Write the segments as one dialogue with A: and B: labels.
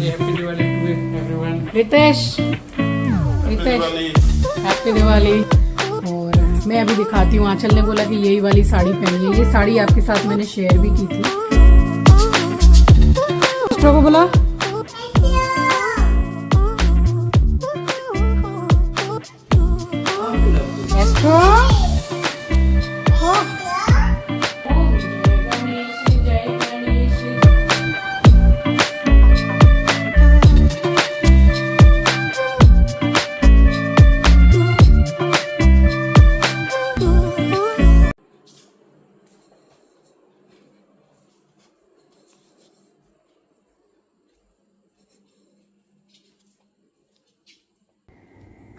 A: Happy Diwali to everyone.
B: Ritesh happy Diwali. और मैं अभी दिखाती हूँ, आंचल ने बोला कि यही वाली साड़ी पहनी है। ये साड़ी आपके साथ मैंने शेयर भी की थी। को बोला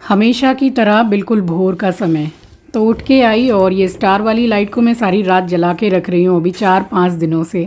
B: हमेशा की तरह बिल्कुल भोर का समय। तो उठ के आई और ये स्टार वाली लाइट को मैं सारी रात जला के रख रही हूँ अभी 4-5 दिनों से,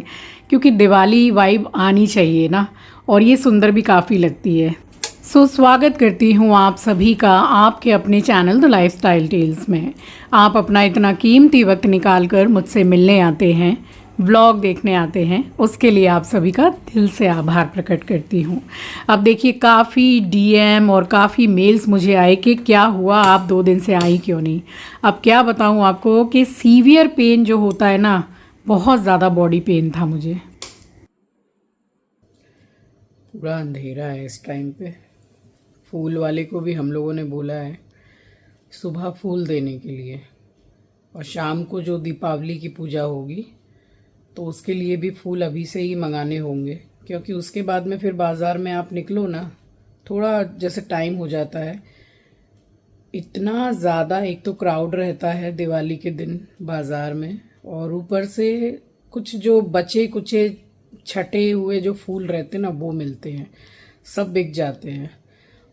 B: क्योंकि दिवाली वाइब आनी चाहिए ना, और ये सुंदर भी काफ़ी लगती है। सो स्वागत करती हूँ आप सभी का आपके अपने चैनल द लाइफस्टाइल टेल्स में। आप अपना इतना कीमती वक्त निकाल कर मुझसे मिलने आते हैं, व्लॉग देखने आते हैं, उसके लिए आप सभी का दिल से आभार प्रकट करती हूँ। अब देखिए, काफ़ी डीएम और काफ़ी मेल्स मुझे आए कि क्या हुआ, आप 2 दिन से आई क्यों नहीं। अब क्या बताऊँ आपको कि सीवियर पेन जो होता है ना, बहुत ज़्यादा बॉडी पेन था मुझे। पूरा अंधेरा है इस टाइम पे। फूल वाले को भी हम लोगों ने बोला है सुबह फूल देने के लिए, और शाम को जो दीपावली की पूजा होगी तो उसके लिए भी फूल अभी से ही मंगाने होंगे, क्योंकि उसके बाद में फिर बाज़ार में आप निकलो ना, थोड़ा जैसे टाइम हो जाता है। इतना ज़्यादा एक तो क्राउड रहता है दिवाली के दिन बाज़ार में, और ऊपर से कुछ जो बचे कुचे छटे हुए जो फूल रहते हैं ना, वो मिलते हैं, सब बिक जाते हैं।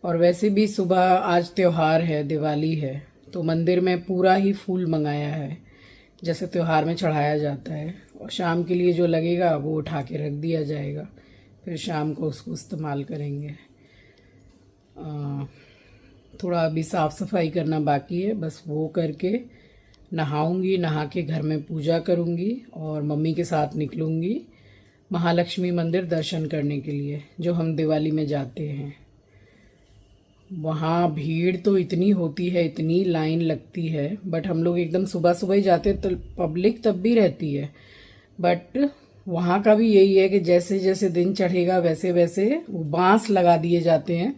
B: और वैसे भी सुबह आज त्योहार है, दिवाली है, तो मंदिर में पूरा ही फूल मंगाया है जैसे त्योहार में चढ़ाया जाता है, और शाम के लिए जो लगेगा वो उठा के रख दिया जाएगा, फिर शाम को उसको इस्तेमाल करेंगे। थोड़ा अभी साफ़ सफाई करना बाकी है, बस वो करके नहाऊंगी, नहा के घर में पूजा करूंगी और मम्मी के साथ निकलूंगी महालक्ष्मी मंदिर दर्शन करने के लिए, जो हम दिवाली में जाते हैं। वहाँ भीड़ तो इतनी होती है, इतनी लाइन लगती है, बट हम लोग एकदम सुबह सुबह ही जाते तो पब्लिक तब भी रहती है। बट वहाँ का भी यही है कि जैसे जैसे दिन चढ़ेगा वैसे वैसे वो बांस लगा दिए जाते हैं,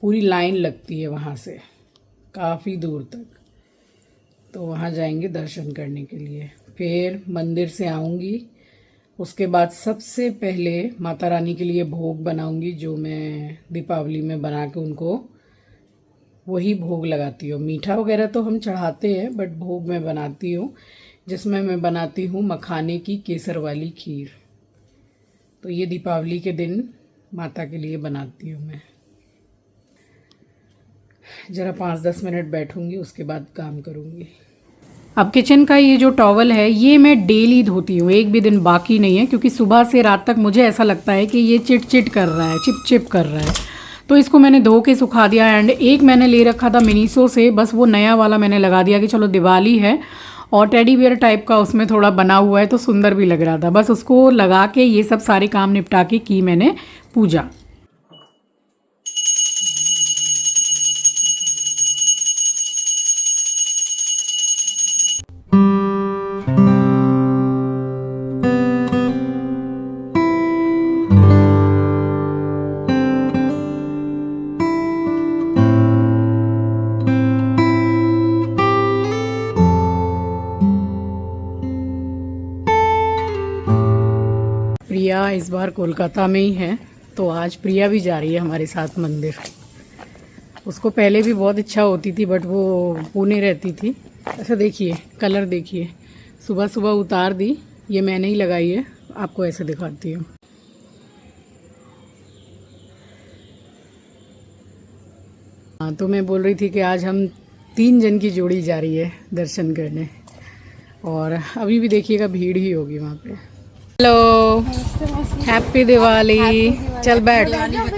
B: पूरी लाइन लगती है वहाँ से काफ़ी दूर तक। तो वहाँ जाएंगे दर्शन करने के लिए, फिर मंदिर से आऊँगी। उसके बाद सबसे पहले माता रानी के लिए भोग बनाऊँगी, जो मैं दीपावली में बना के उनको वही भोग लगाती हूँ। मीठा वगैरह तो हम चढ़ाते हैं, बट भोग मैं बनाती हूँ, जिसमें मैं बनाती हूँ मखाने की केसर वाली खीर। तो ये दीपावली के दिन माता के लिए बनाती हूँ मैं। ज़रा 5-10 मिनट बैठूँगी, उसके बाद काम करूँगी। अब किचन का ये जो टॉवल है, ये मैं डेली धोती हूँ, एक भी दिन बाकी नहीं है, क्योंकि सुबह से रात तक मुझे ऐसा लगता है कि ये चिट चिट कर रहा है, चिप चिप कर रहा है। तो इसको मैंने धो के सुखा दिया। एंड एक मैंने ले रखा था मिनीसो से, बस वो नया वाला मैंने लगा दिया कि चलो दिवाली है, और टेडी बियर टाइप का उसमें थोड़ा बना हुआ है तो सुंदर भी लग रहा था। बस उसको लगा के ये सब सारे काम निपटा के की मैंने पूजा। प्रिया इस बार कोलकाता में ही है, तो आज प्रिया भी जा रही है हमारे साथ मंदिर। उसको पहले भी बहुत इच्छा होती थी, बट वो पुणे रहती थी। ऐसा देखिए, कलर देखिए, सुबह सुबह उतार दी, ये मैंने ही लगाई है, आपको ऐसे दिखाती हूँ। हाँ, तो मैं बोल रही थी कि आज हम 3 जन की जोड़ी जा रही है दर्शन करने, और अभी भी देखिएगा भीड़ ही होगी वहाँ पे। Hello, happy Diwali. चल बैठ,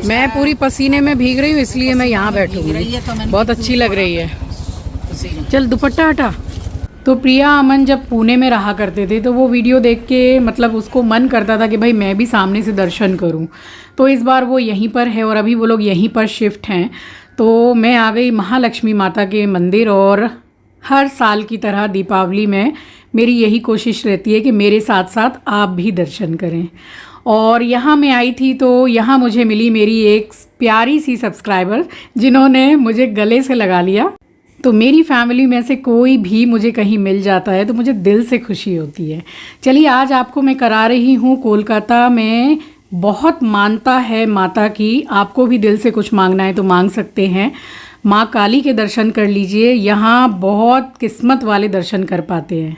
B: मैं पूरी पसीने में भीग रही हूँ इसलिए मैं यहाँ बैठूंगी, बहुत अच्छी लग रही है। चल दुपट्टा हटा। तो प्रिया अमन जब पुणे में रहा करते थे तो वो वीडियो देख के मतलब उसको मन करता था कि भाई मैं भी सामने से दर्शन करूं। तो इस बार वो यहीं पर है और अभी वो लोग यहीं पर शिफ्ट हैं। तो मैं आ गई महालक्ष्मी माता के मंदिर और हर साल की तरह दीपावली में मेरी यही कोशिश रहती है कि मेरे साथ साथ आप भी दर्शन करें। और यहाँ मैं आई थी तो यहाँ मुझे मिली मेरी एक प्यारी सी सब्सक्राइबर जिन्होंने मुझे गले से लगा लिया। तो मेरी फैमिली में से कोई भी मुझे कहीं मिल जाता है तो मुझे दिल से खुशी होती है। चलिए आज आपको मैं करा रही हूँ कोलकाता में बहुत मानता है माता की, आपको भी दिल से कुछ मांगना है तो मांग सकते हैं। माँ काली के दर्शन कर लीजिए, यहाँ बहुत किस्मत वाले दर्शन कर पाते हैं।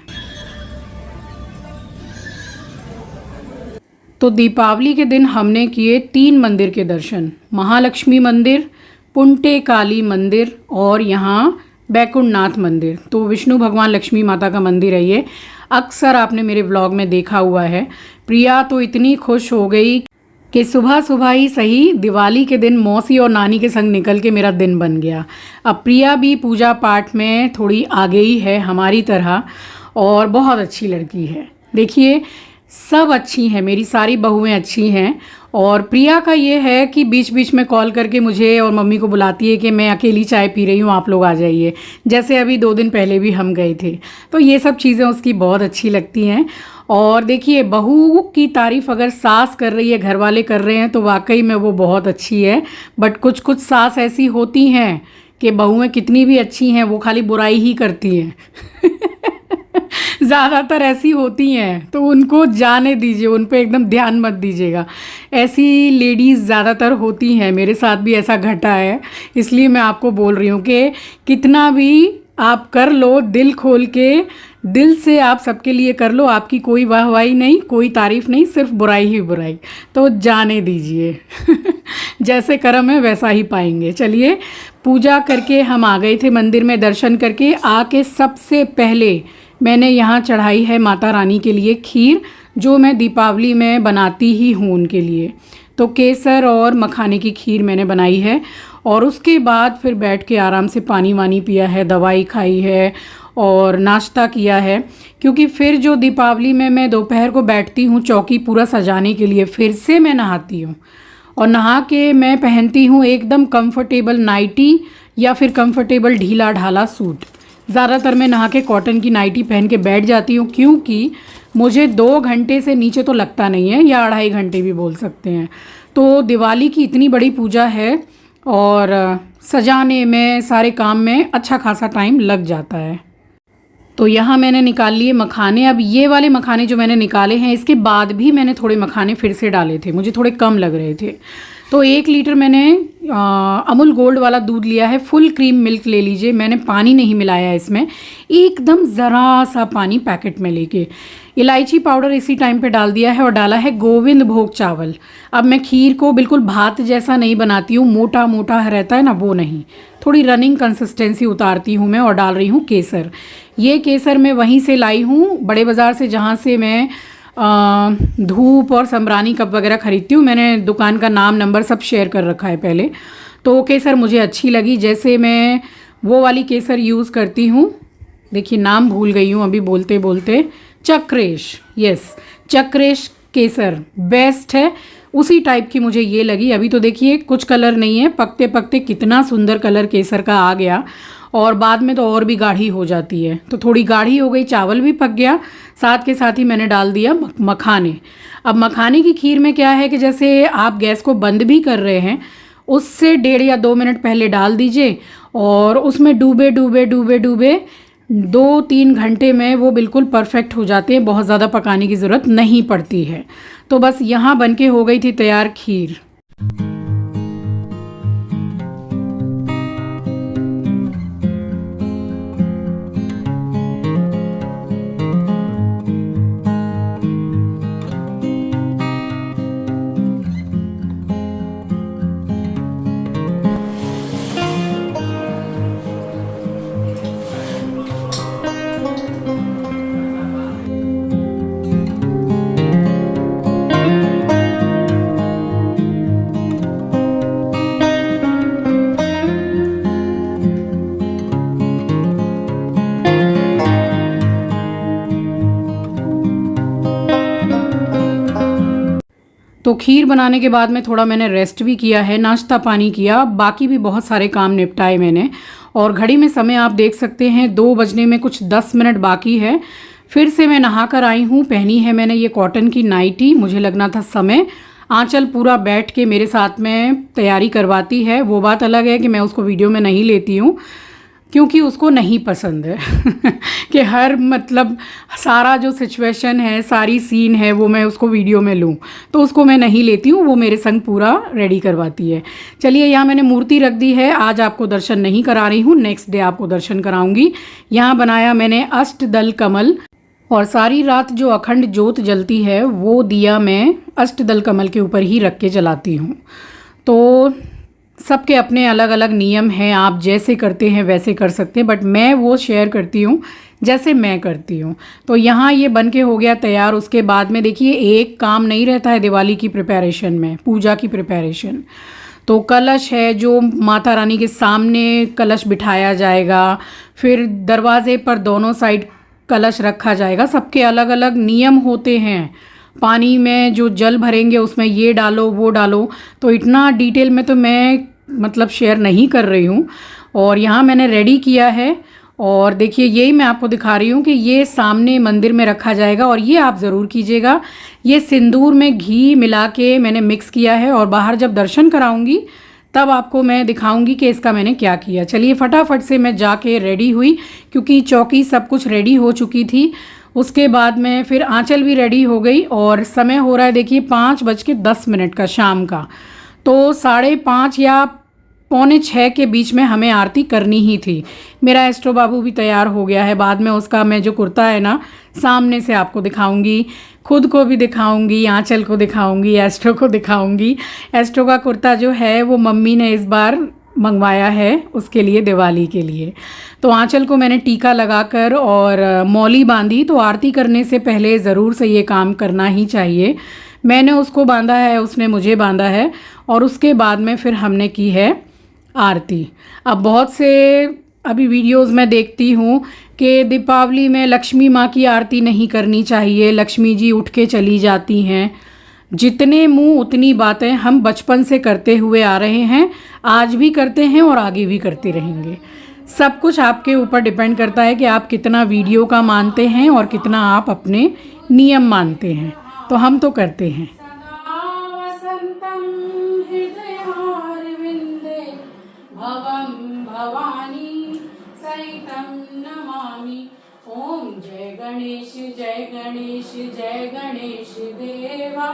B: तो दीपावली के दिन हमने किए 3 मंदिर के दर्शन, महालक्ष्मी मंदिर, पुंटे काली मंदिर और यहाँ बैकुंठनाथ मंदिर। तो विष्णु भगवान लक्ष्मी माता का मंदिर है ये, अक्सर आपने मेरे व्लॉग में देखा हुआ है। प्रिया तो इतनी खुश हो गई कि सुबह सुबह ही सही दिवाली के दिन मौसी और नानी के संग निकल के मेरा दिन बन गया। अब प्रिया भी पूजा पाठ में थोड़ी आगे ही है हमारी तरह और बहुत अच्छी लड़की है। देखिए सब अच्छी हैं, मेरी सारी बहुएं अच्छी हैं। और प्रिया का ये है कि बीच बीच में कॉल करके मुझे और मम्मी को बुलाती है कि मैं अकेली चाय पी रही हूँ, आप लोग आ जाइए। जैसे अभी 2 दिन पहले भी हम गए थे। तो ये सब चीज़ें उसकी बहुत अच्छी लगती हैं। और देखिए बहू की तारीफ़ अगर सास कर रही है, घर वाले कर रहे हैं तो वाकई में वो बहुत अच्छी है। बट कुछ कुछ सास ऐसी होती हैं कि बहुएं कितनी भी अच्छी हैं वो खाली बुराई ही करती हैं ज़्यादातर ऐसी होती हैं, तो उनको जाने दीजिए, उन पे एकदम ध्यान मत दीजिएगा। ऐसी लेडीज़ ज़्यादातर होती हैं, मेरे साथ भी ऐसा घटा है। इसलिए मैं आपको बोल रही हूँ कि कितना भी आप कर लो दिल खोल के, दिल से आप सबके लिए कर लो, आपकी कोई वाहवाही नहीं, कोई तारीफ़ नहीं, सिर्फ बुराई ही बुराई। तो जाने दीजिए जैसे कर्म है वैसा ही पाएंगे। चलिए पूजा करके हम आ गए थे मंदिर में, दर्शन करके आके सबसे पहले मैंने यहाँ चढ़ाई है माता रानी के लिए खीर, जो मैं दीपावली में बनाती ही हूँ उनके लिए। तो केसर और मखाने की खीर मैंने बनाई है और उसके बाद फिर बैठ के आराम से पानी वानी पिया है, दवाई खाई है और नाश्ता किया है। क्योंकि फिर जो दीपावली में मैं दोपहर को बैठती हूँ चौकी पूरा सजाने के लिए, फिर से मैं नहाती हूँ और नहा के मैं पहनती हूँ एकदम कंफर्टेबल नाइटी या फिर कंफर्टेबल ढीला ढाला सूट। ज़्यादातर मैं नहा के कॉटन की नाइटी पहन के बैठ जाती हूँ क्योंकि मुझे 2 घंटे से नीचे तो लगता नहीं है, या 2.5 घंटे भी बोल सकते हैं। तो दिवाली की इतनी बड़ी पूजा है और सजाने में सारे काम में अच्छा खासा टाइम लग जाता है। तो यहाँ मैंने निकाल लिए मखाने। अब ये वाले मखाने जो मैंने निकाले हैं, इसके बाद भी मैंने थोड़े मखाने फिर से डाले थे, मुझे थोड़े कम लग रहे थे। तो 1 लीटर मैंने अमूल गोल्ड वाला दूध लिया है, फुल क्रीम मिल्क ले लीजिए। मैंने पानी नहीं मिलाया इसमें, एकदम ज़रा सा पानी पैकेट में लेके। इलायची पाउडर इसी टाइम पे डाल दिया है और डाला है गोविंद भोग चावल। अब मैं खीर को बिल्कुल भात जैसा नहीं बनाती हूँ, मोटा मोटा रहता है ना, वो नहीं, थोड़ी रनिंग कंसिस्टेंसी उतारती हूँ मैं। और डाल रही हूँ केसर। ये केसर मैं वहीं से लाई हूँ बड़े बाज़ार से, जहाँ से मैं धूप और सम्रानी कप वगैरह ख़रीदती हूँ। मैंने दुकान का नाम नंबर सब शेयर कर रखा है पहले। तो केसर मुझे अच्छी लगी, जैसे मैं वो वाली केसर यूज़ करती हूँ। देखिए नाम भूल गई हूँ अभी बोलते बोलते, चक्रेश, यस चक्रेश केसर बेस्ट है, उसी टाइप की मुझे ये लगी। अभी तो देखिए कुछ कलर नहीं है, पकते पकते कितना सुंदर कलर केसर का आ गया और बाद में तो और भी गाढ़ी हो जाती है। तो थोड़ी गाढ़ी हो गई, चावल भी पक गया, साथ के साथ ही मैंने डाल दिया मखाने। अब मखाने की खीर में क्या है कि जैसे आप गैस को बंद भी कर रहे हैं, उससे 1.5 या 2 मिनट पहले डाल दीजिए और उसमें डूबे डूबे डूबे डूबे 2-3 घंटे में वो बिल्कुल परफेक्ट हो जाते हैं, बहुत ज़्यादा पकाने की ज़रूरत नहीं पड़ती है। तो बस यहाँ बनके हो गई थी तैयार खीर। तो खीर बनाने के बाद में थोड़ा मैंने रेस्ट भी किया है, नाश्ता पानी किया, बाकी भी बहुत सारे काम निपटाए मैंने। और घड़ी में समय आप देख सकते हैं 2 बजने में कुछ 10 मिनट बाकी है। फिर से मैं नहा कर आई हूँ। पहनी है मैंने ये कॉटन की नाइटी, मुझे लगना था समय। आंचल पूरा बैठ के मेरे साथ में तैयारी करवाती है। वो बात अलग है कि मैं उसको वीडियो में नहीं लेती हूँ, क्योंकि उसको नहीं पसंद है कि हर मतलब सारा जो सिचुएशन है, सारी सीन है, वो मैं उसको वीडियो में लूँ। तो उसको मैं नहीं लेती हूँ, वो मेरे संग पूरा रेडी करवाती है। चलिए, यहाँ मैंने मूर्ति रख दी है। आज आपको दर्शन नहीं करा रही हूँ, नेक्स्ट डे आपको दर्शन कराऊंगी। यहाँ बनाया मैंने अष्टदल कमल, और सारी रात जो अखंड ज्योत जलती है वो दिया मैं अष्टदल कमल के ऊपर ही रख के जलाती हूँ। तो सबके अपने अलग अलग नियम हैं, आप जैसे करते हैं वैसे कर सकते हैं, बट मैं वो शेयर करती हूँ जैसे मैं करती हूँ। तो यहाँ ये बन के हो गया तैयार। उसके बाद में देखिए, एक काम नहीं रहता है दिवाली की प्रिपरेशन में, पूजा की प्रिपरेशन। तो कलश है जो माता रानी के सामने कलश बिठाया जाएगा, फिर दरवाजे पर दोनों साइड कलश रखा जाएगा। सबके अलग अलग नियम होते हैं। पानी में जो जल भरेंगे उसमें ये डालो वो डालो, तो इतना डिटेल में तो मैं मतलब शेयर नहीं कर रही हूँ। और यहाँ मैंने रेडी किया है, और देखिए यही मैं आपको दिखा रही हूँ कि ये सामने मंदिर में रखा जाएगा। और ये आप ज़रूर कीजिएगा, ये सिंदूर में घी मिला के मैंने मिक्स किया है, और बाहर जब दर्शन कराऊंगी तब आपको मैं दिखाऊंगी कि इसका मैंने क्या किया। चलिए फटाफट से मैं जाके रेडी हुई, क्योंकि चौकी सब कुछ रेडी हो चुकी थी। उसके बाद में फिर आंचल भी रेडी हो गई, और समय हो रहा है देखिए 5:10 का शाम का। तो 5:30 या 5:45 के बीच में हमें आरती करनी ही थी। मेरा एस्ट्रो बाबू भी तैयार हो गया है। बाद में उसका मैं जो कुर्ता है ना, सामने से आपको दिखाऊंगी, खुद को भी दिखाऊंगी, आंचल को दिखाऊंगी, एस्ट्रो को दिखाऊंगी। एस्ट्रो का कुर्ता जो है वो मम्मी ने इस बार मंगवाया है उसके लिए, दिवाली के लिए। तो आंचल को मैंने टीका लगाकर और मौली बांधी। तो आरती करने से पहले ज़रूर से ये काम करना ही चाहिए। मैंने उसको बांधा है, उसने मुझे बांधा है, और उसके बाद में फिर हमने की है आरती। अब बहुत से अभी वीडियोस में देखती हूँ कि दीपावली में लक्ष्मी माँ की आरती नहीं करनी चाहिए, लक्ष्मी जी उठ के चली जाती हैं। जितने मुंह उतनी बातें, हम बचपन से करते हुए आ रहे हैं, आज भी करते हैं और आगे भी करते रहेंगे। सब कुछ आपके ऊपर डिपेंड करता है कि आप कितना वीडियो का मानते हैं और कितना आप अपने नियम मानते हैं। तो हम तो करते हैं। ओम जय गणेश जय गणेश जय गणेश देवा,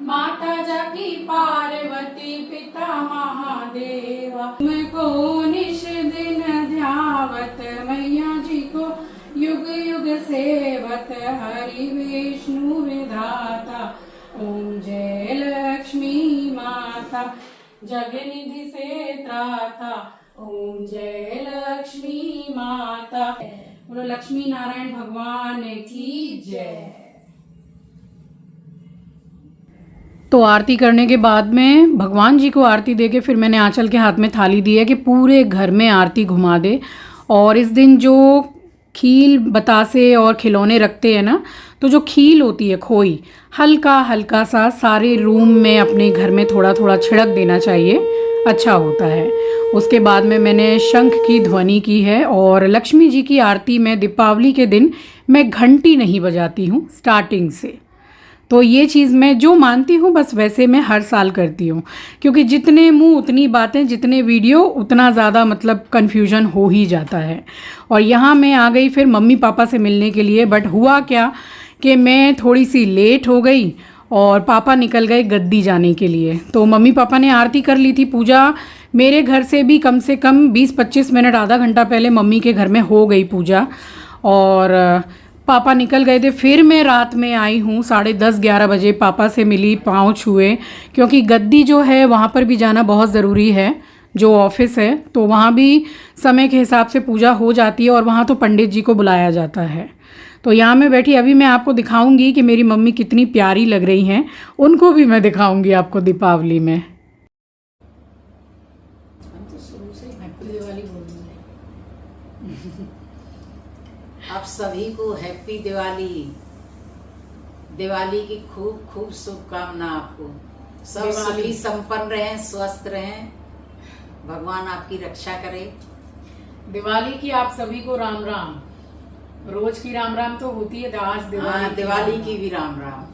B: माता जाकी पार्वती पिता महादेवा। तुमको निश दिन ध्यावत, मैया जी को युग युग सेवत, हरि विष्णु विधाता। ओम जय लक्ष्मी माता, जगनिधि से त्राता। ओम जय लक्ष्मी माता। बोलो लक्ष्मी नारायण भगवान की जय। तो आरती करने के बाद में भगवान जी को आरती देके फिर मैंने आंचल के हाथ में थाली दी है कि पूरे घर में आरती घुमा दे। और इस दिन जो खील बतासे और खिलौने रखते हैं ना, तो जो खील होती है खोई, हल्का हल्का सा सारे रूम में अपने घर में थोड़ा थोड़ा छिड़क देना चाहिए, अच्छा होता है। उसके बाद में मैंने शंख की ध्वनि की है। और लक्ष्मी जी की आरती में दीपावली के दिन मैं घंटी नहीं बजाती हूँ स्टार्टिंग से। तो ये चीज़ मैं जो मानती हूँ बस वैसे मैं हर साल करती हूँ, क्योंकि जितने मुंह उतनी बातें, जितने वीडियो उतना ज़्यादा मतलब कन्फ्यूजन हो ही जाता है। और यहाँ मैं आ गई फिर मम्मी पापा से मिलने के लिए, बट हुआ क्या कि मैं थोड़ी सी लेट हो गई और पापा निकल गए गद्दी जाने के लिए। तो मम्मी पापा ने आरती कर ली थी। पूजा मेरे घर से भी कम से कम 20-25 मिनट, आधा घंटा पहले मम्मी के घर में हो गई पूजा, और पापा निकल गए थे। फिर मैं रात में आई हूँ 10:30-11 बजे, पापा से मिली, पाँव छुए, क्योंकि गद्दी जो है वहाँ पर भी जाना बहुत ज़रूरी है, जो ऑफिस है। तो वहाँ भी समय के हिसाब से पूजा हो जाती है, और वहाँ तो पंडित जी को बुलाया जाता है। तो यहाँ मैं बैठी, अभी मैं आपको दिखाऊंगी कि मेरी मम्मी कितनी प्यारी लग रही हैं, उनको भी मैं दिखाऊंगी आपको दीपावली में। हम तो शुरू से हैप्पी दिवाली बोलेंगे।
C: आप सभी को हैप्पी दिवाली। दिवाली की खूब खूब शुभकामना आपको। सब सुखी संपन्न रहें, स्वस्थ रहें, भगवान आपकी रक्षा करे।
B: दिवाली की आप सभी को राम राम। रोज की राम राम तो होती है, आज
C: दिवाली की भी राम राम।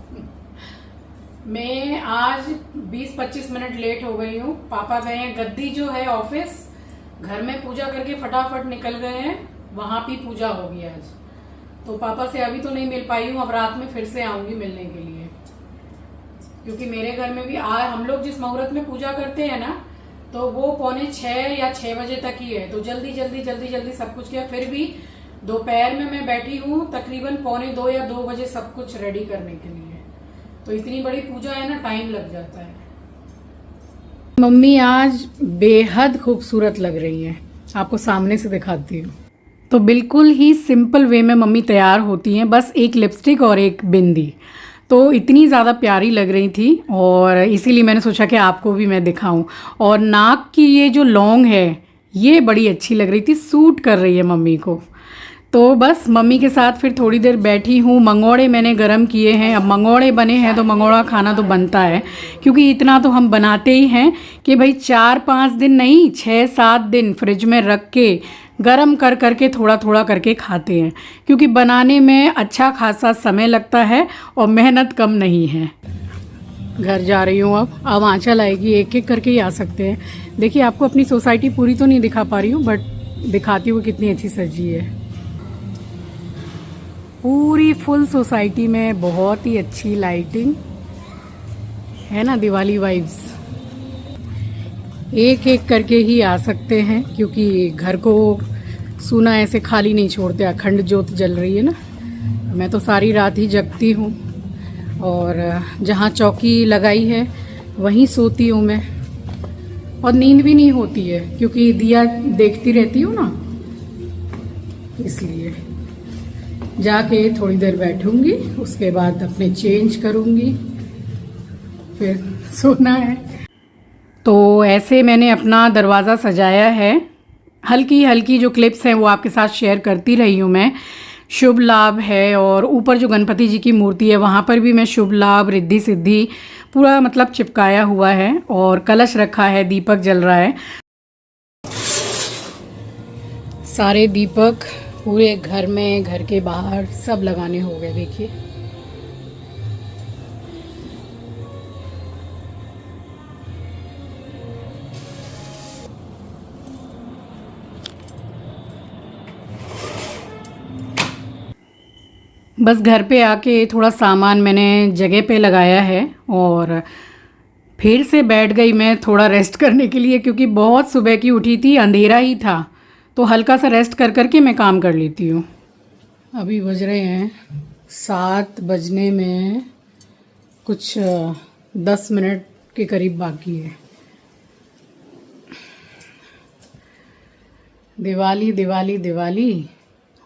B: मैं आज 20-25 मिनट लेट हो गई हूँ। पापा गए हैं गद्दी जो है ऑफिस, घर में पूजा करके फटाफट निकल गए हैं, वहां भी पूजा होगी आज। तो पापा से अभी तो नहीं मिल पाई हूँ, अब रात में फिर से आऊंगी मिलने के लिए, क्योंकि मेरे घर में भी आज हम लोग जिस मुहूर्त में पूजा करते हैं ना, तो वो 5:45 या 6 बजे तक ही है। तो जल्दी जल्दी जल्दी जल्दी सब कुछ किया, फिर भी दोपहर में मैं बैठी हूँ तकरीबन 1:45 या 2 बजे सब कुछ रेडी करने के लिए। तो इतनी बड़ी पूजा है ना, टाइम लग जाता है। मम्मी आज बेहद खूबसूरत लग रही है, आपको सामने से दिखाती हूँ। तो बिल्कुल ही सिंपल वे में मम्मी तैयार होती हैं, बस एक लिपस्टिक और एक बिंदी। तो इतनी ज़्यादा प्यारी लग रही थी और इसीलिए मैंने सोचा कि आपको भी मैं दिखाऊं। और नाक की ये जो लौंग है ये बड़ी अच्छी लग रही थी, सूट कर रही है मम्मी को। तो बस मम्मी के साथ फिर थोड़ी देर बैठी हूँ। मंगोड़े मैंने गरम किए हैं, अब मंगोड़े बने हैं तो मंगोड़ा खाना तो बनता है, क्योंकि इतना तो हम बनाते ही हैं कि भाई 4-5 दिन नहीं 6-7 दिन फ्रिज में रख के गरम कर करके थोड़ा थोड़ा करके खाते हैं, क्योंकि बनाने में अच्छा खासा समय लगता है और मेहनत कम नहीं है। घर जा रही हूँ अब आंचल आएगी, एक एक करके ही आ सकते हैं। देखिए आपको अपनी सोसाइटी पूरी तो नहीं दिखा पा रही हूँ, बट दिखाती हूँ कितनी अच्छी सजी है। पूरी फुल सोसाइटी में बहुत ही अच्छी लाइटिंग है ना, दिवाली वाइब्स। एक एक करके ही आ सकते हैं, क्योंकि घर को सूना ऐसे खाली नहीं छोड़ते, अखंड ज्योत जल रही है ना। मैं तो सारी रात ही जगती हूँ और जहाँ चौकी लगाई है वहीं सोती हूँ मैं, और नींद भी नहीं होती है क्योंकि दिया देखती रहती हूँ ना, इसलिए। जाके थोड़ी देर बैठूंगी, उसके बाद अपने चेंज करूंगी, फिर सोना है। तो ऐसे मैंने अपना दरवाज़ा सजाया है। हल्की हल्की जो क्लिप्स हैं वो आपके साथ शेयर करती रही हूँ मैं। शुभ लाभ है, और ऊपर जो गणपति जी की मूर्ति है वहाँ पर भी मैं शुभ लाभ रिद्धि सिद्धि पूरा मतलब चिपकाया हुआ है, और कलश रखा है, दीपक जल रहा है। सारे दीपक पूरे घर में, घर के बाहर सब लगाने हो गए, देखिए। बस घर पे आके थोड़ा सामान मैंने जगह पे लगाया है और फिर से बैठ गई मैं थोड़ा रेस्ट करने के लिए, क्योंकि बहुत सुबह की उठी थी, अंधेरा ही था, तो हल्का सा रेस्ट कर करके मैं काम कर लेती हूँ। अभी बज रहे हैं 7 बजने में कुछ 10 मिनट के करीब बाकी है। दिवाली दिवाली दिवाली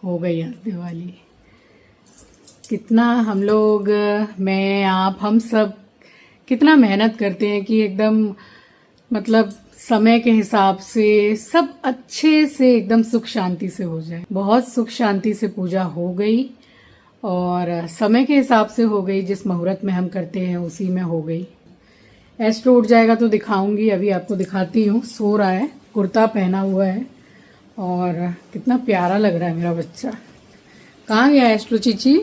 B: हो गई आज दिवाली। कितना हम लोग, मैं, आप, हम सब कितना मेहनत करते हैं कि एकदम मतलब समय के हिसाब से सब अच्छे से एकदम सुख शांति से हो जाए। बहुत सुख शांति से पूजा हो गई और समय के हिसाब से हो गई, जिस मुहूर्त में हम करते हैं उसी में हो गई। एस्ट्रो उठ जाएगा तो दिखाऊंगी, अभी आपको दिखाती हूँ। सो रहा है, कुर्ता पहना हुआ है और कितना प्यारा लग रहा है मेरा बच्चा। कहाँ गया एस्ट्रो चीची?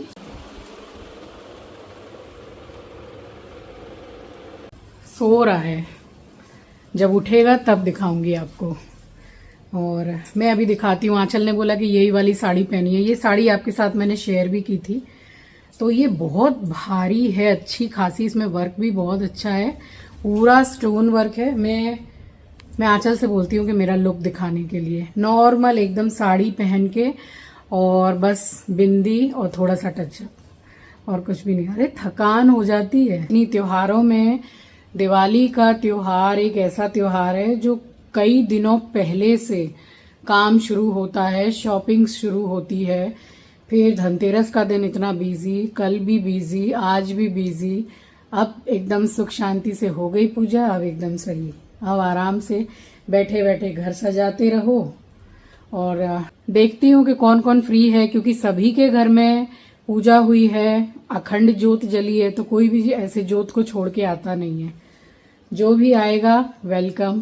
B: सो रहा है, जब उठेगा तब दिखाऊंगी आपको। और मैं अभी दिखाती हूँ। आंचल ने बोला कि यही वाली साड़ी पहनी है। ये साड़ी आपके साथ मैंने शेयर भी की थी। तो ये बहुत भारी है, अच्छी खासी, इसमें वर्क भी बहुत अच्छा है, पूरा स्टोन वर्क है। मैं आंचल से बोलती हूँ कि मेरा लुक दिखाने के लिए नॉर्मल एकदम साड़ी पहन के और बस बिंदी और थोड़ा सा टचअप और कुछ भी नहीं। अरे थकान हो जाती है इन्हीं त्योहारों में। दिवाली का त्योहार एक ऐसा त्योहार है जो कई दिनों पहले से काम शुरू होता है, शॉपिंग शुरू होती है, फिर धनतेरस का दिन इतना बिजी, कल भी बिजी, आज भी बिजी। अब एकदम सुख शांति से हो गई पूजा, अब एकदम सही, अब आराम से बैठे बैठे घर सजाते रहो। और देखती हूँ कि कौन कौन फ्री है, क्योंकि सभी के घर में पूजा हुई है, अखंड ज्योत जली है, तो कोई भी ऐसे ज्योत को छोड़ के आता नहीं है। जो भी आएगा वेलकम।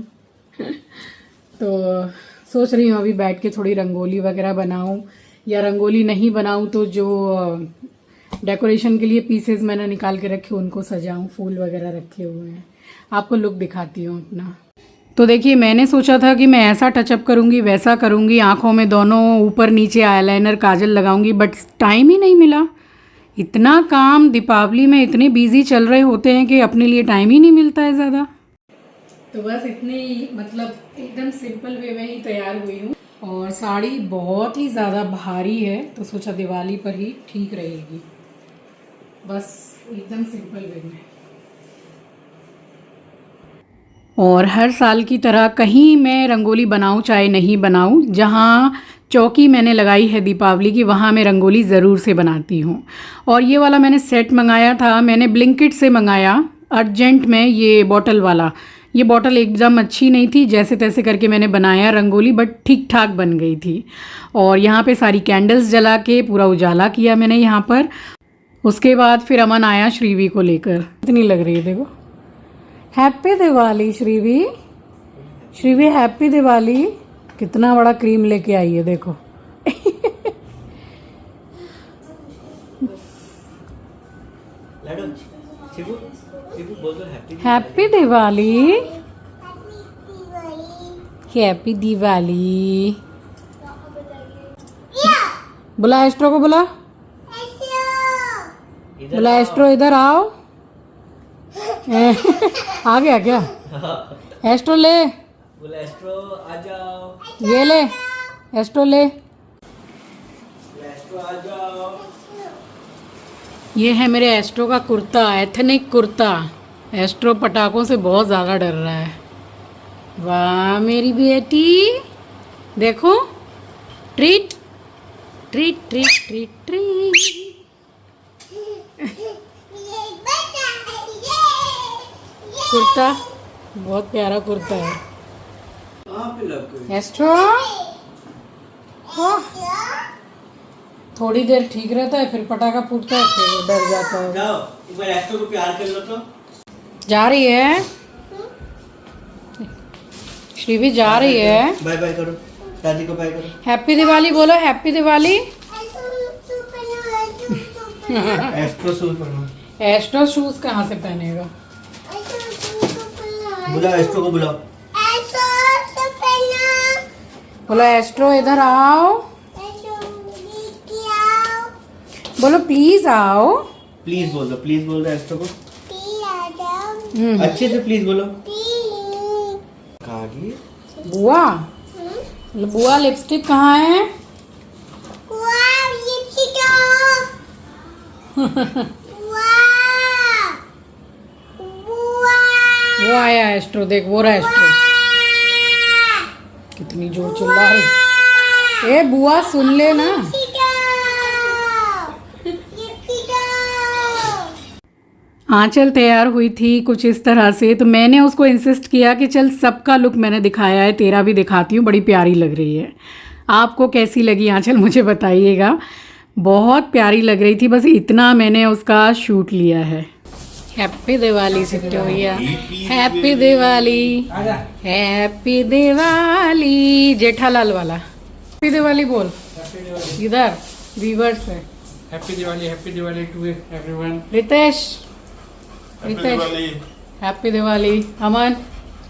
B: तो सोच रही हूँ अभी बैठ के थोड़ी रंगोली वगैरह बनाऊँ, या रंगोली नहीं बनाऊँ तो जो डेकोरेशन के लिए पीसेस मैंने निकाल के रखे उनको सजाऊँ, फूल वगैरह रखे हुए हैं। आपको लुक दिखाती हूँ अपना। तो देखिए मैंने सोचा था कि मैं ऐसा टचअप करूँगी वैसा करूँगी, आँखों में दोनों ऊपर नीचे आईलाइनर काजल लगाऊँगी, बट टाइम ही नहीं मिला। इतना काम दीपावली में इतने बिजी चल रहे होते हैं कि अपने लिए टाइम ही नहीं मिलता है ज़्यादा। तो बस इतनी मतलब एकदम सिंपल वे में ही तैयार हुई हूँ, और साड़ी बहुत ही ज़्यादा भारी है तो सोचा दिवाली पर ही ठीक रहेगी। बस एकदम सिंपल वे में। और हर साल की तरह कहीं मैं रंगोली बनाऊं चाहे नहीं बनाऊं, जहां चौकी मैंने लगाई है दीपावली की वहां मैं रंगोली ज़रूर से बनाती हूं। और ये वाला मैंने सेट मंगाया था, मैंने ब्लिंकिट से मंगाया अर्जेंट में, ये बॉटल वाला। ये बॉटल एकदम अच्छी नहीं थी, जैसे तैसे करके मैंने बनाया रंगोली, बट ठीक ठाक बन गई थी। और यहाँ पे सारी कैंडल्स जला के पूरा उजाला किया मैंने यहाँ पर। उसके बाद फिर अमन आया श्रीवी को लेकर। कितनी लग रही है देखो। Happy Diwali Shrivi, Shrivi happy Diwali. कितना बड़ा क्रीम लेके आई है देखो। Happy Diwali, happy Diwali. बुला एस्ट्रो को, बुला बुला एस्ट्रो, इधर आओ। आ गया क्या? एस्ट्रो ले,
D: बोला एस्ट्रो आ जाओ।
B: ये ले एस्ट्रो ले।
D: एस्ट्रो आ जाओ।
B: ये है मेरे एस्ट्रो का कुर्ता, एथनिक कुर्ता। एस्ट्रो पटाखों से बहुत ज़्यादा डर रहा है। वाह मेरी बेटी, देखो treat treat treat treat treat. Kurta बहुत प्यारा कुर्ता है। एस्ट्रो थोड़ी देर ठीक रहता है, फिर पटाखा फूटता है, फिर वो डर जाता है।
D: जाओ एक बार एस्ट्रो को प्यार कर लो तो।
B: जा रही है श्रीवी, जा रही है।
D: बाय बाय करो, दादी को बाय करो।
B: हैप्पी दिवाली बोलो, हैप्पी दिवाली।
D: एस्ट्रो शूज पहनो।
B: एस्ट्रो शूज कहाँ से पहनेगा?
D: बुलाओ एस्ट्रो को, बुलाओ।
B: बोलो एस्ट्रो इधर आओ, बोलो प्लीज आओ।
D: प्लीज बोल दो, प्लीज बोल दो एस्ट्रो को। अच्छे से प्लीज बोलो। कहाँ गई?
B: बुआ, बुआ लिपस्टिक कहाँ है? वो आया एस्ट्रो, देख वो रहा एस्ट्रो। कितनी जोर चिल्ला रही। ए बुआ सुन ले ना। आंचल तैयार हुई थी कुछ इस तरह से, तो मैंने उसको इंसिस्ट किया कि चल सबका लुक मैंने दिखाया है, तेरा भी दिखाती हूँ, बड़ी प्यारी लग रही है। आपको कैसी लगी आंचल मुझे बताइएगा। बहुत प्यारी लग रही थी, बस इतना मैंने उसका शूट लिया है। हैप्पी दिवाली सिट्टू भैया, हैप्पी दिवाली, हैप्पी दिवाली। जेठालाल वाला हैप्पी दिवाली बोल इधर व्यूअर्स है।
A: Happy Diwali to everyone.
B: Ritesh, Ritesh happy Diwali. Aman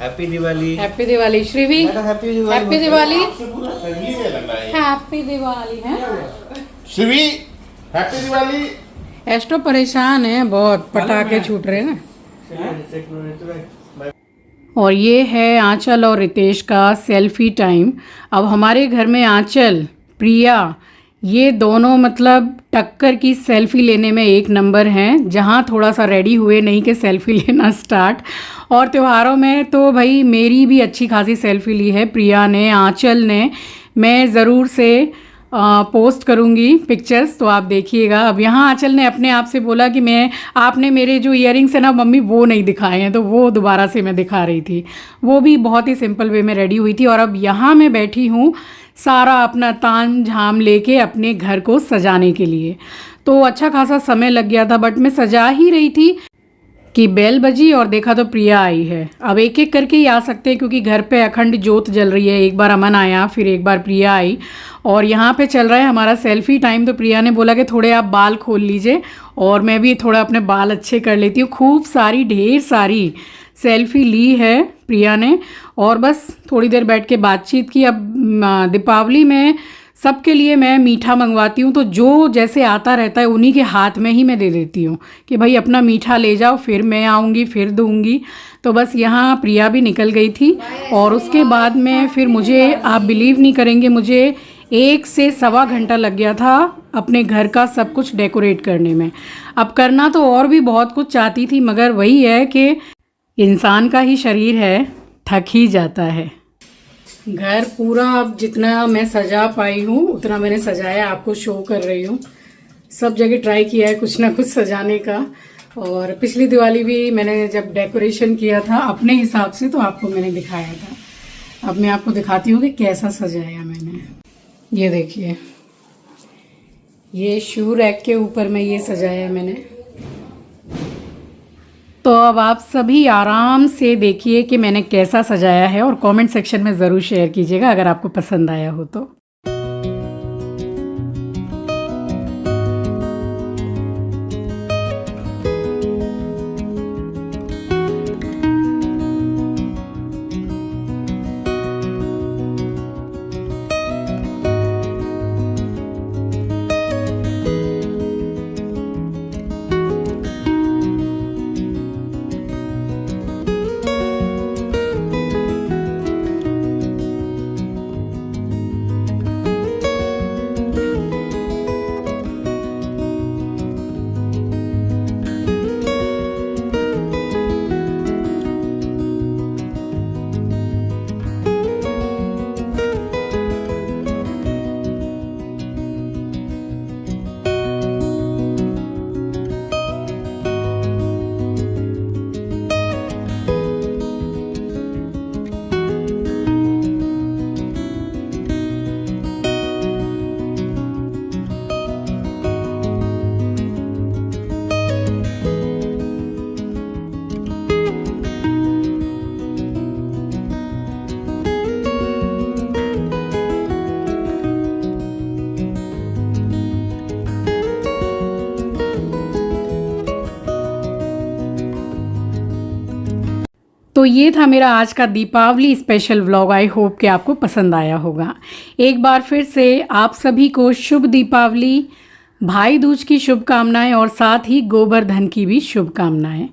D: happy Diwali.
B: Happy Diwali. Shrivi
D: happy Diwali.
B: Happy Diwali,
E: लग रहा है
B: हैप्पी दिवाली है।
E: शिवी, हैप्पी दिवाली।
B: एस्ट्रो परेशान है बहुत, पटाखे छूट रहे हैं ना। और ये है आंचल और रितेश का सेल्फी टाइम। अब हमारे घर में आंचल, प्रिया, ये दोनों मतलब टक्कर की सेल्फी लेने में एक नंबर हैं। जहाँ थोड़ा सा रेडी हुए नहीं कि सेल्फी लेना स्टार्ट। और त्योहारों में तो भाई मेरी भी अच्छी खासी सेल्फी ली है प्रिया ने, आंचल ने। मैं ज़रूर से पोस्ट करूँगी पिक्चर्स, तो आप देखिएगा। अब यहाँ आंचल ने अपने आप से बोला कि आपने मेरे जो इयररिंग्स है ना मम्मी वो नहीं दिखाए हैं, तो वो दोबारा से मैं दिखा रही थी। वो भी बहुत ही सिंपल वे में रेडी हुई थी। और अब यहाँ मैं बैठी हूँ सारा अपना ताम झाम लेके अपने घर को सजाने के लिए। तो अच्छा खासा समय लग गया था, बट मैं सजा ही रही थी। कि बेल बजी और देखा तो प्रिया आई है। अब एक एक करके ही आ सकते हैं क्योंकि घर पे अखंड ज्योत जल रही है। एक बार अमन आया, फिर एक बार प्रिया आई और यहाँ पे चल रहा है हमारा सेल्फी टाइम। तो प्रिया ने बोला कि थोड़े आप बाल खोल लीजिए और मैं भी थोड़ा अपने बाल अच्छे कर लेती हूँ। खूब सारी ढेर सारी सेल्फी ली है प्रिया ने और बस थोड़ी देर बैठ के बातचीत की। अब दीपावली में सबके लिए मैं मीठा मंगवाती हूँ, तो जो जैसे आता रहता है उन्हीं के हाथ में ही मैं दे देती हूँ कि भाई अपना मीठा ले जाओ, फिर मैं आऊँगी फिर दूँगी। तो बस यहाँ प्रिया भी निकल गई थी और उसके बाद में फिर मुझे, आप बिलीव नहीं करेंगे, मुझे 1 से सवा घंटा लग गया था अपने घर का सब कुछ डेकोरेट करने में। अब करना तो और भी बहुत कुछ चाहती थी, मगर वही है कि इंसान का ही शरीर है, थक ही जाता है। घर पूरा अब जितना मैं सजा पाई हूँ उतना मैंने सजाया, आपको शो कर रही हूँ। सब जगह ट्राई किया है कुछ ना कुछ सजाने का। और पिछली दिवाली भी मैंने जब डेकोरेशन किया था अपने हिसाब से तो आपको मैंने दिखाया था। अब मैं आपको दिखाती हूँ कि कैसा सजाया मैंने। ये देखिए, ये शू रैक के ऊपर में ये सजाया मैंने। तो अब आप सभी आराम से देखिए कि मैंने कैसा सजाया है और कमेंट सेक्शन में ज़रूर शेयर कीजिएगा अगर आपको पसंद आया हो तो। तो ये था मेरा आज का Deepavali special vlog. I hope कि आपको पसंद आया होगा। एक बार फिर से आप सभी को शुभ दीपावली, भाई दूज की शुभकामनाएं और साथ ही गोवर्धन की भी शुभकामनाएं।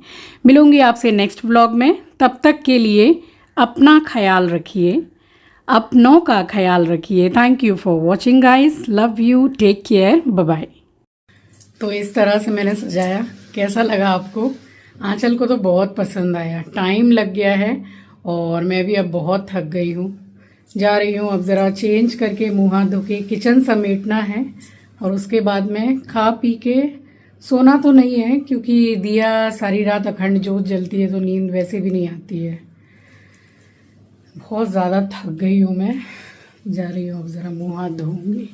B: मिलूंगी आपसे नेक्स्ट व्लॉग में। तब तक के लिए अपना ख्याल रखिए, अपनों का ख्याल रखिए। Thank you for watching guys, love you, take care, bye bye. तो इस तरह से मैंने सजाया, कैसा लगा आपको? आंचल को तो बहुत पसंद आया। टाइम लग गया है और मैं भी अब बहुत थक गई हूँ। जा रही हूँ अब ज़रा चेंज करके मुँह हाथ धो के किचन समेटना है और उसके बाद में खा पी के सोना तो नहीं है क्योंकि दिया सारी रात अखंड ज्योत जलती है तो नींद वैसे भी नहीं आती है। बहुत ज़्यादा थक गई हूँ मैं। जा रही हूँ अब ज़रा मुँह हाथ धोऊंगी।